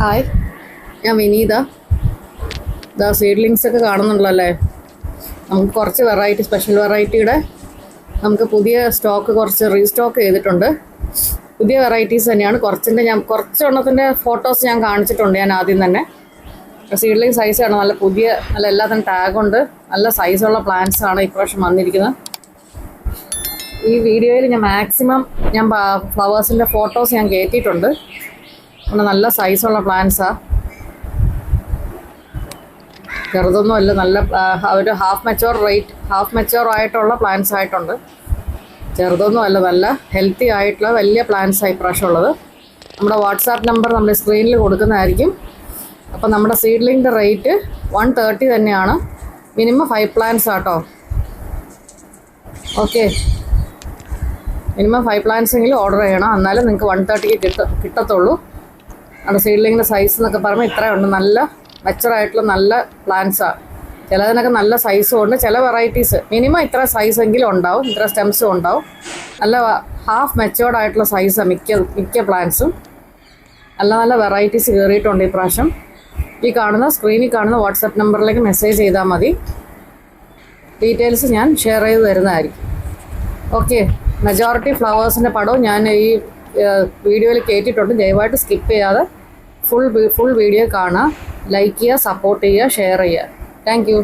Hi, ഞാൻ വിനീത. Seedlings ഒക്കെ കാണുന്നുണ്ടല്ലോ അല്ലേ? നമുക്ക് കുറച്ച് വെറൈറ്റി, സ്പെഷ്യൽ വെറൈറ്റിയുടെ നമുക്ക് പുതിയ സ്റ്റോക്ക് കുറച്ച് റീസ്റ്റോക്ക് ചെയ്തിട്ടുണ്ട്. പുതിയ വെറൈറ്റീസ് തന്നെയാണ്. കുറച്ചെണ്ണത്തിൻ്റെ ഫോട്ടോസ് ഞാൻ കാണിച്ചിട്ടുണ്ട് ഞാൻ ആദ്യം തന്നെ. സീഡ്ലിങ് സൈസാണ്, നല്ല പുതിയ, നല്ല എല്ലാത്തിനും ടാഗുണ്ട്, നല്ല സൈസുള്ള പ്ലാന്റ്സ് ആണ് ഇപ്രാവശ്യം വന്നിരിക്കുന്നത്. ഈ വീഡിയോയിൽ ഞാൻ മാക്സിമം ഫ്ലവേഴ്സിൻ്റെ ഫോട്ടോസ് ഞാൻ കയറ്റിയിട്ടുണ്ട്. നല്ല സൈസുള്ള പ്ലാന്റ്സാണ്, ചെറുതൊന്നുമല്ല, നല്ല ഒരു ഹാഫ് മെച്ചുവർ ആയിട്ടുള്ള പ്ലാന്റ്സ് ആയിട്ടുണ്ട്. ചെറുതൊന്നുമല്ല, നല്ല ഹെൽത്തി ആയിട്ടുള്ള വലിയ പ്ലാന്റ്സാണ് ഇപ്രാവശ്യം ഉള്ളത്. നമ്മുടെ വാട്സാപ്പ് നമ്പർ നമ്മുടെ സ്ക്രീനിൽ കൊടുക്കുന്നതായിരിക്കും. അപ്പോൾ നമ്മുടെ സീഡ്ലിങ്ങിൻ്റെ റേറ്റ് 130 തന്നെയാണ്. മിനിമം 5 പ്ലാന്റ്സ് ആട്ടോ. ഓക്കെ, മിനിമം 5 പ്ലാന്റ്സ് എങ്കിലും ഓർഡർ ചെയ്യണം, എന്നാലും നിങ്ങൾക്ക് 130 കിട്ടത്തുള്ളൂ. നമ്മുടെ സീഡ്ലിങ്ങിൻ്റെ സൈസ് എന്നൊക്കെ പറയുമ്പോൾ ഇത്രയുണ്ട്. നല്ല മെച്ചറായിട്ടുള്ള നല്ല പ്ലാന്റ്സാണ്. ചിലതിനൊക്കെ നല്ല സൈസും ഉണ്ട്. ചില വെറൈറ്റീസ് മിനിമം ഇത്ര സൈസെങ്കിലും ഉണ്ടാവും, ഇത്ര സ്റ്റെംസും ഉണ്ടാവും. നല്ല ഹാഫ് മെച്ചോർഡ് ആയിട്ടുള്ള സൈസാണ് മിക്ക പ്ലാന്റ്സും. നല്ല നല്ല വെറൈറ്റീസ് കയറിയിട്ടുണ്ട് ഇപ്രാവശ്യം. സ്ക്രീനിൽ കാണുന്ന വാട്സാപ്പ് നമ്പറിലേക്ക് മെസ്സേജ് ചെയ്താൽ മതി. ഡീറ്റെയിൽസ് ഞാൻ ഷെയർ ചെയ്ത് തരുന്നതായിരിക്കും. ഓക്കെ, മെജോറിറ്റി ഫ്ലവേഴ്സിൻ്റെ പടവും ഞാൻ ഈ വീഡിയോയിൽ കയറ്റിയിട്ടുണ്ട്. ദയവായിട്ട് സ്കിപ്പ് ചെയ്യാതെ ഫുൾ വീഡിയോ കാണുക, ലൈക്ക് ചെയ്യുക, സപ്പോർട്ട് ചെയ്യുക, ഷെയർ ചെയ്യുക. Thank you.